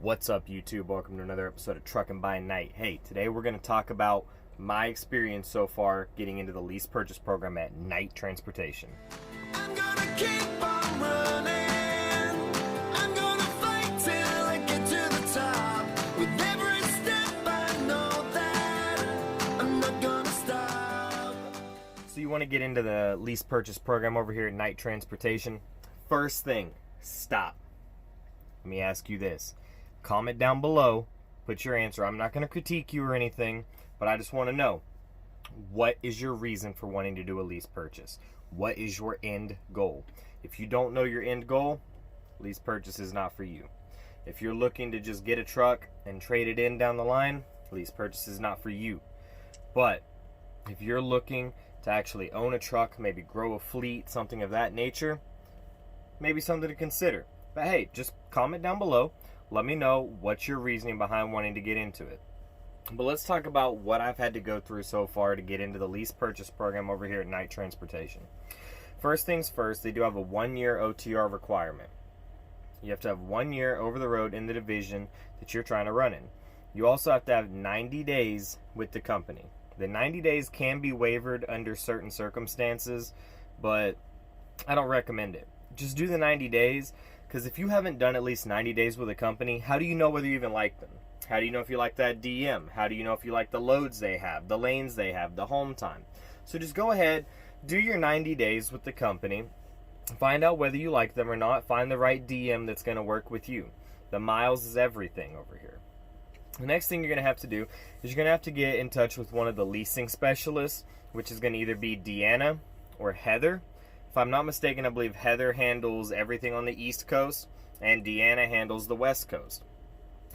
What's up, YouTube? Welcome to another episode of Truckin' by Night. Hey, today we're going to talk about my experience so far getting into the lease purchase program at Night Transportation. I'm gonna keep on running. I'm gonna fight till I get to the top. With every step I know that I'm not gonna stop. So you want to get into the lease purchase program over here at Night Transportation? First thing, stop. Let me ask you this. Comment down below, put your answer. I'm not going to critique you or anything, but I just want to know, what is your reason for wanting to do a lease purchase? What is your end goal? If you don't know your end goal, lease purchase is not for you. If you're looking to just get a truck and trade it in down the line, lease purchase is not for you. But if you're looking to actually own a truck, maybe grow a fleet, something of that nature, maybe something to consider. But hey, just comment down below. Let me know what's your reasoning behind wanting to get into it. But let's talk about what I've had to go through so far to get into the lease purchase program over here at Night Transportation. First things first, they do have a 1-year OTR requirement. You have to have 1 year over the road in the division that you're trying to run in. You also have to have 90 days with the company. The 90 days can be waived under certain circumstances, but I don't recommend it. Just do the 90 days. Because if you haven't done at least 90 days with a company, how do you know whether you even like them? How do you know if you like that DM? How do you know if you like the loads they have, the lanes they have, the home time? So just go ahead, do your 90 days with the company, find out whether you like them or not, find the right DM that's going to work with you. The miles is everything over here. The next thing you're going to have to do is you're going to have to get in touch with one of the leasing specialists, which is going to either be Deanna or Heather. If I'm not mistaken, I believe Heather handles everything on the East Coast and Deanna handles the West Coast.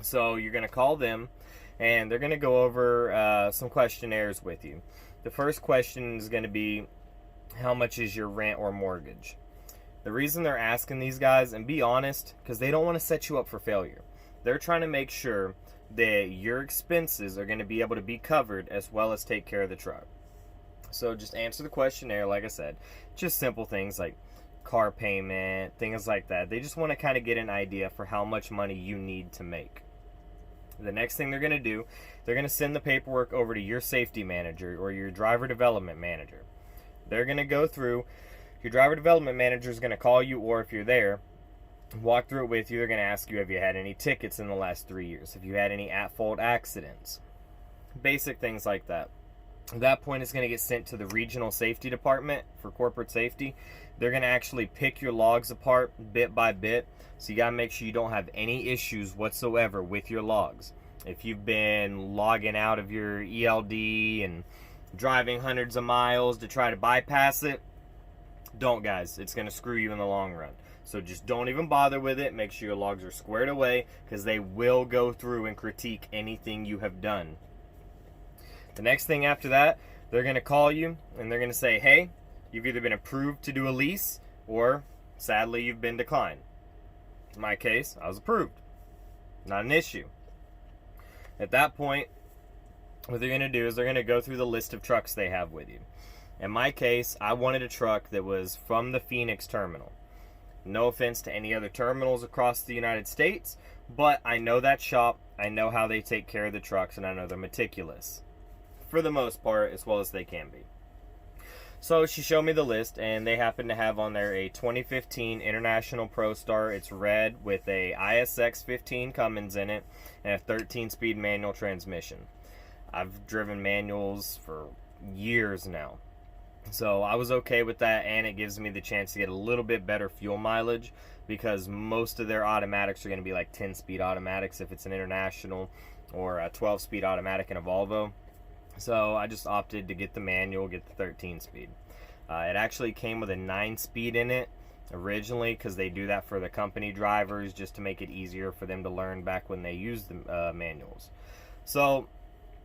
So you're going to call them and they're going to go over some questionnaires with you. The first question is going to be, how much is your rent or mortgage? The reason they're asking these guys, and be honest, because they don't want to set you up for failure. They're trying to make sure that your expenses are going to be able to be covered as well as take care of the truck. So just answer the questionnaire, like I said. Just simple things like car payment, things like that. They just want to kind of get an idea for how much money you need to make. The next thing they're going to do, they're going to send the paperwork over to your safety manager or your driver development manager. They're going to go through, your driver development manager is going to call you, or if you're there, walk through it with you. They're going to ask you, have you had any tickets in the last 3 years? Have you had any at-fault accidents? Basic things like that. At that point, it's going to get sent to the regional safety department for corporate safety. They're going to actually pick your logs apart bit by bit. So you got to make sure you don't have any issues whatsoever with your logs. If you've been logging out of your ELD and driving hundreds of miles to try to bypass it, don't, guys. It's going to screw you in the long run. So just don't even bother with it. Make sure your logs are squared away, because they will go through and critique anything you have done. The next thing after that, they're going to call you and they're going to say, hey, you've either been approved to do a lease or, sadly, you've been declined. In my case, I was approved. Not an issue. At that point, what they're going to do is they're going to go through the list of trucks they have with you. In my case, I wanted a truck that was from the Phoenix terminal. No offense to any other terminals across the United States, but I know that shop, I know how they take care of the trucks, and I know they're meticulous. For the most part, as well as they can be. So she showed me the list, and they happen to have on there a 2015 International Pro Star. It's red with a ISX 15 Cummins in it and a 13-speed manual transmission. I've driven manuals for years now, so I was okay with that, and it gives me the chance to get a little bit better fuel mileage, because most of their automatics are going to be like 10-speed automatics if it's an International, or a 12-speed automatic in a Volvo. So I just opted to get the manual, get the 13-speed. It actually came with a 9-speed in it originally, because they do that for the company drivers just to make it easier for them to learn back when they use the manuals. So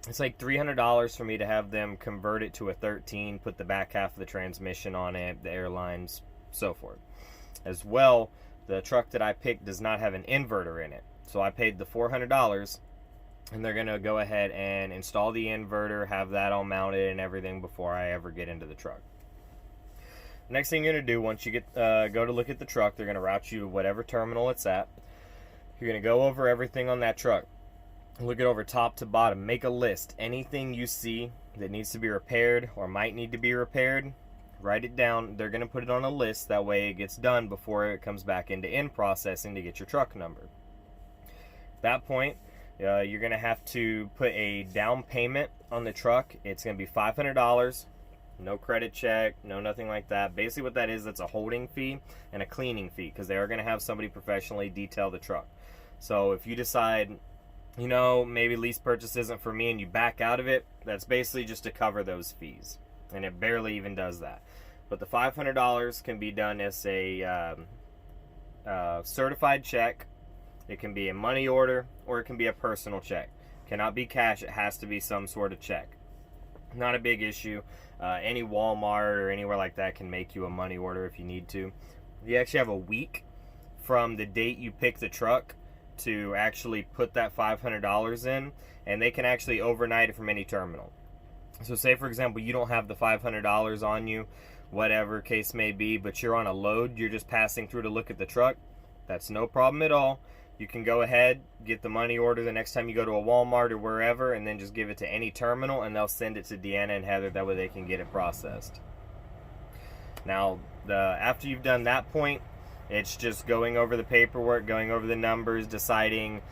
it's like $300 for me to have them convert it to a 13, put the back half of the transmission on it, the airlines, so forth. As well, the truck that I picked does not have an inverter in it. So I paid the $400. And they're going to go ahead and install the inverter, have that all mounted and everything before I ever get into the truck. Next thing you're going to do, once you get go to look at the truck, they're going to route you to whatever terminal it's at. You're going to go over everything on that truck. Look it over top to bottom. Make a list. Anything you see that needs to be repaired or might need to be repaired, write it down. They're going to put it on a list. That way it gets done before it comes back into in processing to get your truck number. At that point, you're going to have to put a down payment on the truck. It's going to be $500. No credit check, no nothing like that. Basically what that is, that's a holding fee and a cleaning fee, because they are going to have somebody professionally detail the truck. So if you decide, you know, maybe lease purchase isn't for me and you back out of it, that's basically just to cover those fees. And it barely even does that. But the $500 can be done as a certified check. It can be a money order, or it can be a personal check. Cannot be cash, it has to be some sort of check. Not a big issue. Any Walmart or anywhere like that can make you a money order if you need to. You actually have a week from the date you pick the truck to actually put that $500 in, and they can actually overnight it from any terminal. So say for example you don't have the $500 on you, whatever case may be, but you're on a load, you're just passing through to look at the truck, that's no problem at all. You can go ahead, get the money order the next time you go to a Walmart or wherever, and then just give it to any terminal, and they'll send it to Deanna and Heather. That way they can get it processed. Now, after you've done that point, it's just going over the paperwork, going over the numbers, deciding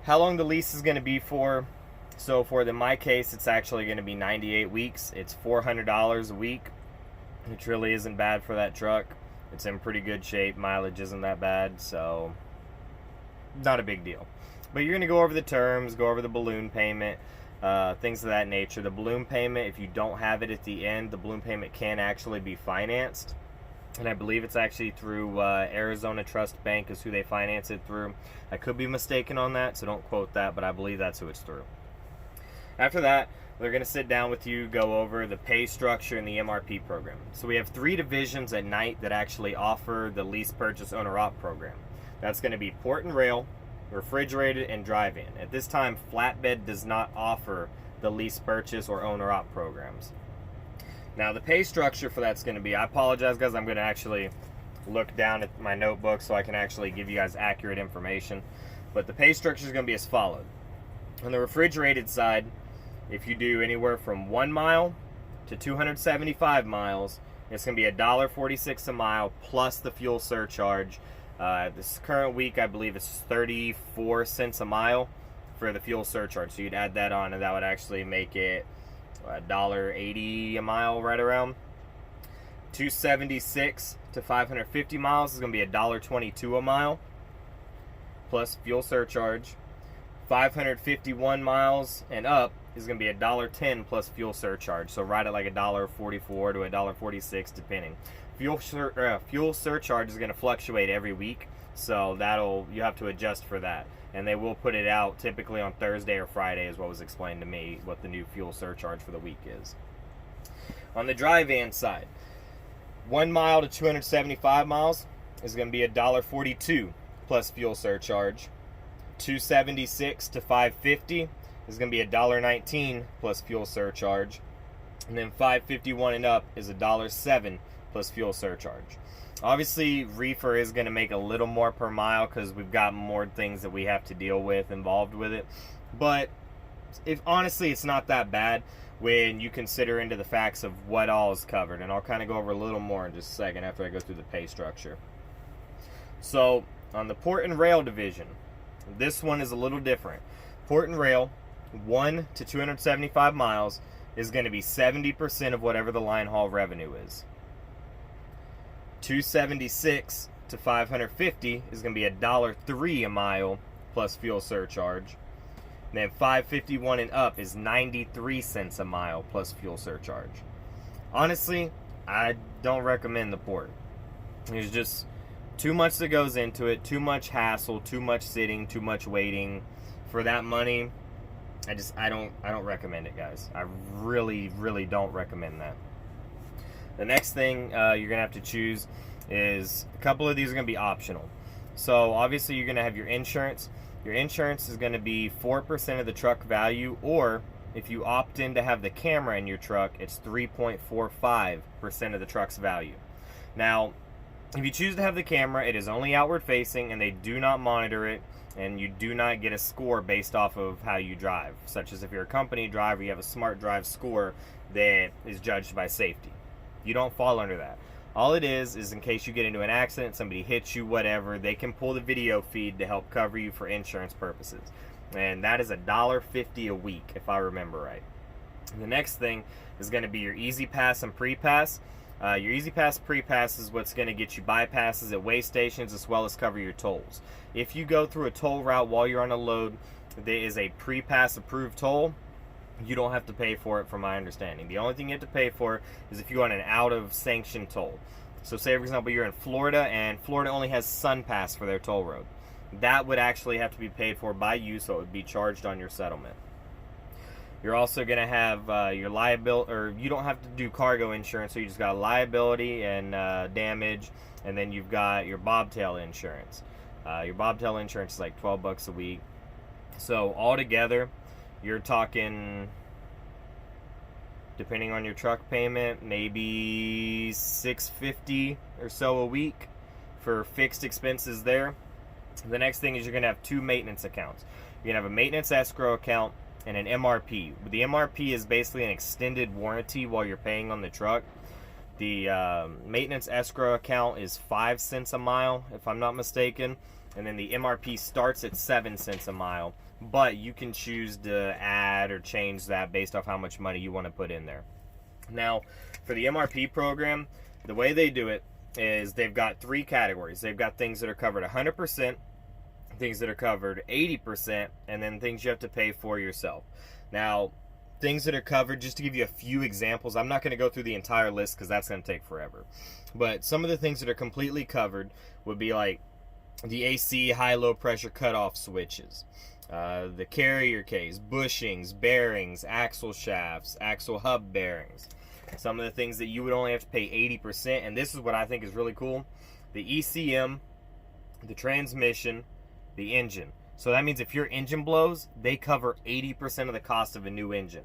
how long the lease is going to be for. So in my case, it's actually going to be 98 weeks. It's $400 a week, which really isn't bad for that truck. It's in pretty good shape. Mileage isn't that bad, so not a big deal. But you're going to go over the terms, go over the balloon payment, things of that nature. The balloon payment, if you don't have it at the end, the balloon payment can actually be financed. And I believe it's actually through Arizona Trust Bank is who they finance it through. I could be mistaken on that, so don't quote that, but I believe that's who it's through. After that, they're going to sit down with you, go over the pay structure and the MRP program. So we have 3 divisions at night that actually offer the lease purchase owner-op program. That's going to be port and rail, refrigerated, and drive-in. At this time, flatbed does not offer the lease purchase or owner-op programs. Now, the pay structure for that's going to be, I apologize, guys, I'm going to actually look down at my notebook so I can actually give you guys accurate information. But the pay structure is going to be as followed. On the refrigerated side, if you do anywhere from 1 mile to 275 miles, it's going to be $1.46 a mile plus the fuel surcharge. This current week, I believe it's 34 cents a mile for the fuel surcharge. So you'd add that on, and that would actually make it $1.80 a mile, right around. 276 to 550 miles is going to be $1.22 a mile plus fuel surcharge. 551 miles and up is going to be $1.10 plus fuel surcharge. So right at like $1.44 to $1.46 depending. Fuel surcharge is going to fluctuate every week, so you have to adjust for that. And they will put it out typically on Thursday or Friday, is what was explained to me, what the new fuel surcharge for the week is. On the drive-in side, 1 mile to 275 miles is going to be $1.42 plus fuel surcharge. 276 to 550 is going to be $1.19 plus fuel surcharge. And then 551 and up is $1.07 plus fuel surcharge. Obviously, reefer is going to make a little more per mile because we've got more things that we have to deal with involved with it. But honestly, it's not that bad when you consider into the facts of what all is covered. And I'll kind of go over a little more in just a second after I go through the pay structure. So, on the port and rail division, this one is a little different. Port and rail, 1 to 275 miles, is going to be 70% of whatever the line haul revenue is. 276 to 550 is going to be $1.03 a mile plus fuel surcharge. And then 551 and up is 93 cents a mile plus fuel surcharge. Honestly, I don't recommend the port. There's just too much that goes into it, too much hassle, too much sitting, too much waiting. For that money, I don't recommend it, guys. I really, really don't recommend that. The next thing you're going to have to choose is, a couple of these are going to be optional. So obviously you're going to have your insurance. Your insurance is going to be 4% of the truck value, or if you opt in to have the camera in your truck, it's 3.45% of the truck's value. Now, if you choose to have the camera, it is only outward facing and they do not monitor it. and you do not get a score based off of how you drive, such as if you're a company driver, you have a smart drive score that is judged by safety. You don't fall under that. All it is in case you get into an accident, somebody hits you, whatever, they can pull the video feed to help cover you for insurance purposes. And that is $1.50 a week, if I remember right. The next thing is going to be your Easy Pass and Pre-Pass. Your Easy Pass Pre-Pass is what's going to get you bypasses at way stations as well as cover your tolls. If you go through a toll route while you're on a load, there is a Pre-Pass approved toll. You don't have to pay for it, from my understanding. The only thing you have to pay for is if you want an out-of-sanction toll. So say, for example, you're in Florida, and Florida only has SunPass for their toll road. That would actually have to be paid for by you, so it would be charged on your settlement. You're also going to have your liability, or you don't have to do cargo insurance, so you just got liability and damage, and then you've got your bobtail insurance. Your bobtail insurance is like $12 a week. So altogether, you're talking, depending on your truck payment, maybe $650 or so a week for fixed expenses there. The next thing is you're going to have 2 maintenance accounts. You're going to have a maintenance escrow account and an MRP. The MRP is basically an extended warranty while you're paying on the truck. The maintenance escrow account is 5 cents a mile, if I'm not mistaken. And then the MRP starts at 7 cents a mile. But you can choose to add or change that based off how much money you want to put in there. Now, for the MRP program, the way they do it is they've got 3 categories. They've got things that are covered 100%, things that are covered 80%, and then things you have to pay for yourself. Now, things that are covered, just to give you a few examples, I'm not going to go through the entire list because that's going to take forever. But some of the things that are completely covered would be like the AC high-low pressure cutoff switches, the carrier case, bushings, bearings, axle shafts, axle hub bearings. Some of the things that you would only have to pay 80%, and this is what I think is really cool, the ECM, the transmission, the engine. So that means if your engine blows, they cover 80% of the cost of a new engine.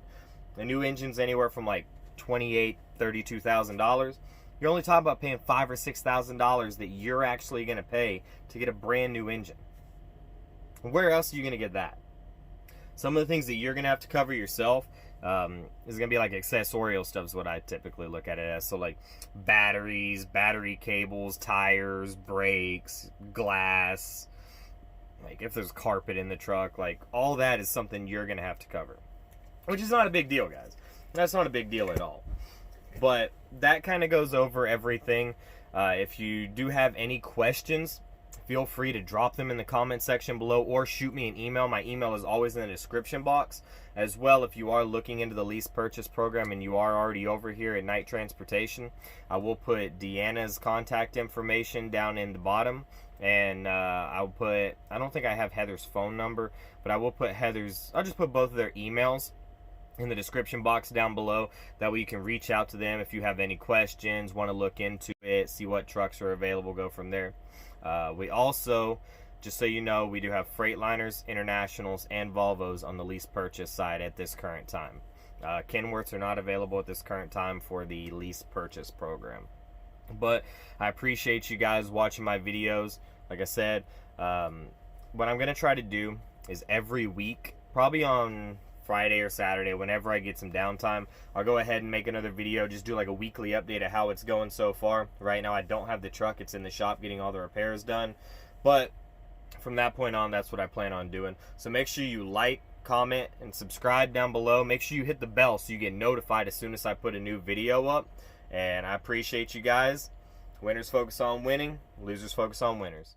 A new engine's anywhere from like $28,000, $32,000. You're only talking about paying $5,000 or $6,000 that you're actually going to pay to get a brand new engine. Where else are you going to get that? Some of the things that you're going to have to cover yourself is going to be like accessorial stuff is what I typically look at it as. So like batteries, battery cables, tires, brakes, glass, like if there's carpet in the truck, like all that is something you're going to have to cover. Which is not a big deal, guys. That's not a big deal at all. But that kind of goes over everything. If you do have any questions, feel free to drop them in the comment section below or shoot me an email. My email is always in the description box. As well, if you are looking into the lease purchase program and you are already over here at Night Transportation, I will put Deanna's contact information down in the bottom. And I'll put, I don't think I have Heather's phone number, but I will put Heather's, I'll just put both of their emails in the description box down below. That way you can reach out to them if you have any questions, want to look into it, see what trucks are available, go from there. We also, just so you know, we do have Freightliners, Internationals, and Volvos on the lease purchase side at this current time. Kenworths are not available at this current time for the lease purchase program. But I appreciate you guys watching my videos. Like I said, what I'm going to try to do is every week, probably on Friday or Saturday, whenever I get some downtime, I'll go ahead and make another video, just do like a weekly update of how it's going so far. Right now I don't have the truck, it's in the shop getting all the repairs done, but from that point on, that's what I plan on doing. So make sure you like, comment, and subscribe down below. Make sure you hit the bell so you get notified as soon as I put a new video up, and I appreciate you guys. Winners focus on winning, losers focus on winners.